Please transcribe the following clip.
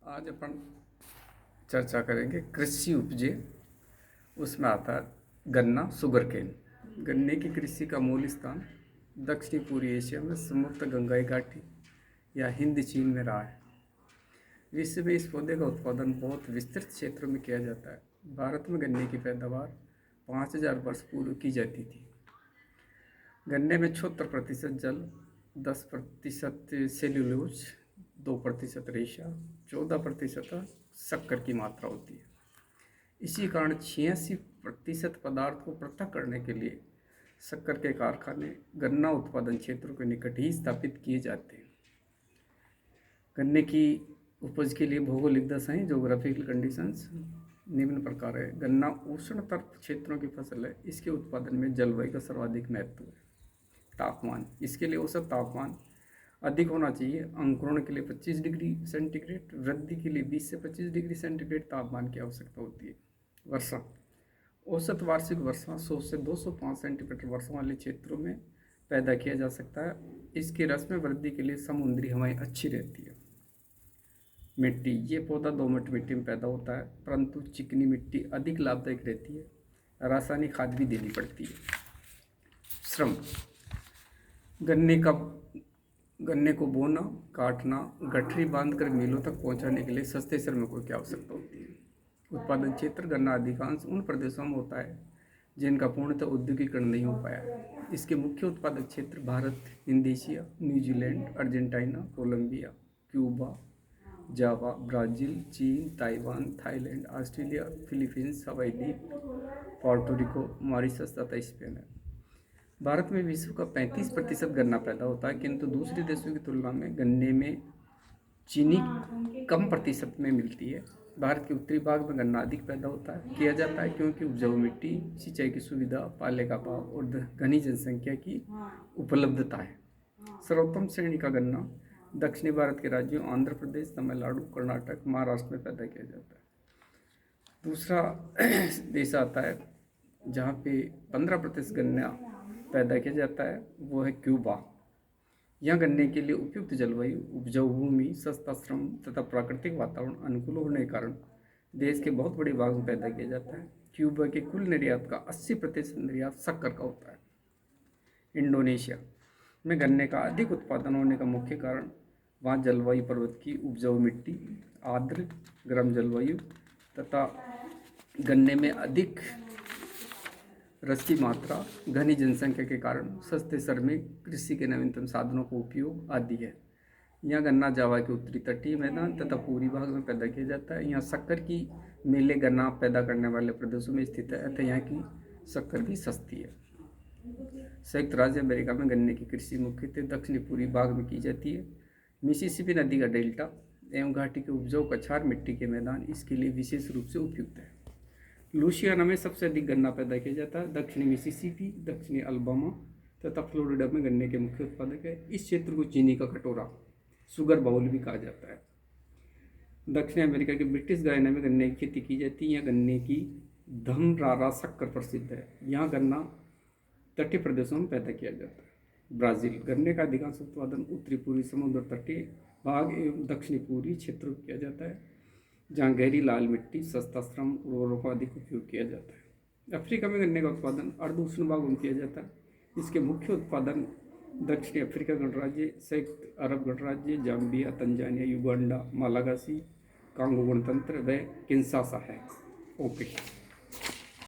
आज अपन चर्चा करेंगे कृषि उपजे। उसमें आता है गन्ना, शुगर केन। गन्ने की कृषि का मूल स्थान दक्षिणी पूर्वी एशिया में समुद्र गंगाई घाटी या हिंद चीन में रहा है। विश्व में इस पौधे का उत्पादन बहुत विस्तृत क्षेत्रों में किया जाता है। भारत में गन्ने की पैदावार 5000 वर्ष पूर्व की जाती थी। गन्ने में 76% जल, 10% सेल्यूलोज, 2% रेशा, 14% शक्कर की मात्रा होती है। इसी कारण 86% पदार्थ को पृथक करने के लिए शक्कर के कारखाने गन्ना उत्पादन क्षेत्रों के निकट ही स्थापित किए जाते हैं। गन्ने की उपज के लिए भौगोलिक दशाएं, जोग्राफिकल कंडीशंस निम्न प्रकार है। गन्ना उष्ण तर्क क्षेत्रों की फसल है। इसके उत्पादन में जलवायु का सर्वाधिक महत्व है। तापमान, इसके लिए औसत तापमान अधिक होना चाहिए। अंकुरण के लिए 25 डिग्री सेंटीग्रेड, वृद्धि के लिए 20 से 25 डिग्री सेंटीग्रेड तापमान की आवश्यकता होती है। वर्षा, औसत वार्षिक वर्षा 100 से 205 सेंटीमीटर वर्षा वाले क्षेत्रों में पैदा किया जा सकता है। इसके रस में वृद्धि के लिए समुद्री हवाएं अच्छी रहती है। मिट्टी, ये पौधा दोमट मिट्टी में पैदा होता है, परंतु चिकनी मिट्टी अधिक लाभदायक रहती है। रासायनिक खाद भी देनी पड़ती है। श्रम, गन्ने को बोना, काटना, गठरी बांधकर मिलों तक पहुंचाने के लिए सस्ते श्रमिकों की आवश्यकता होती है। उत्पादन क्षेत्र, गन्ना अधिकांश उन प्रदेशों में होता है जिनका पूर्णतः औद्योगिकरण नहीं हो पाया। इसके मुख्य उत्पादक क्षेत्र Bharat, Indonesia, New Zealand, Argentina, Colombia, Cuba, Java, Brazil, चीन, Taiwan, Thailand, Australia, Philippines, Hawaii द्वीप, पोर्टो रिको, मॉरिशस तथा स्पेन है। भारत में विश्व का 35% गन्ना पैदा होता है, किंतु दूसरे देशों की तुलना में गन्ने में चीनी कम प्रतिशत में मिलती है। भारत के उत्तरी भाग में गन्ना अधिक पैदा किया जाता है, क्योंकि उपजाऊ मिट्टी, सिंचाई की सुविधा, पाले का भाव और घनी जनसंख्या की उपलब्धता है। सर्वोत्तम श्रेणी का गन्ना दक्षिणी भारत के राज्यों आंध्र प्रदेश, तमिलनाडु, कर्नाटक, महाराष्ट्र में पैदा किया जाता है। दूसरा देश आता है जहाँ पे 15% गन्ना पैदा किया जाता है, वो है क्यूबा। यहाँ गन्ने के लिए उपयुक्त जलवायु, उपजाऊ भूमि, सस्ता श्रम तथा प्राकृतिक वातावरण अनुकूल होने के कारण देश के बहुत बड़े भाग में पैदा किया जाता है। क्यूबा के कुल निर्यात का 80% निर्यात शक्कर का होता है। इंडोनेशिया में गन्ने का अधिक उत्पादन होने का मुख्य कारण वहाँ जलवायु पर्वत की उपजाऊ मिट्टी, आर्द्र गर्म जलवायु तथा गन्ने में अधिक रस की मात्रा, घनी जनसंख्या के कारण सस्ते श्रमिक, कृषि के नवीनतम साधनों का उपयोग आदि है। यहाँ गन्ना जावा के उत्तरी तटीय मैदान तथा पूर्वी भाग में पैदा किया जाता है। यहाँ शक्कर की मिलें गन्ना पैदा करने वाले प्रदेशों में स्थित है, अतः यहाँ की शक्कर भी सस्ती है। संयुक्त राज्य अमेरिका में गन्ने की कृषि मुख्यतः दक्षिणी पूर्वी भाग में की जाती है। मिसिसिपी नदी का डेल्टा एवं घाटी के उपजाऊ कछार मिट्टी के मैदान इसके लिए विशेष रूप से उपयुक्त है। लुसियाना में सबसे अधिक गन्ना पैदा किया जाता है। दक्षिणी मिसिसिपी, दक्षिणी अल्बामा तथा फ्लोरिडा में गन्ने के मुख्य उत्पादक है। इस क्षेत्र को चीनी का कटोरा, शुगर बाउल भी कहा जाता है। दक्षिण अमेरिका के ब्रिटिश गायना में गन्ने की खेती की जाती है। यहाँ गन्ने की धमरारा शक्कर प्रसिद्ध है। यहाँ गन्ना तटीय प्रदेशों में पैदा किया जाता है। ब्राज़ील, गन्ने का अधिकांश उत्पादन उत्तरी पूर्वी समुद्र तटीय भाग एवं दक्षिणी पूर्वी क्षेत्रों में किया जाता है, जहाँ गहरी लाल मिट्टी, सस्ता श्रम, उर्वरकों का अधिक उपयोग किया जाता है। अफ्रीका में गन्ने का उत्पादन अर्ध उष्ण भागों में किया जाता है। इसके मुख्य उत्पादन दक्षिणी अफ्रीका गणराज्य, संयुक्त अरब गणराज्य, Zambia, Tanzania, Uganda, Malagasy, Congo गणतंत्र व किंशासा है। ओके।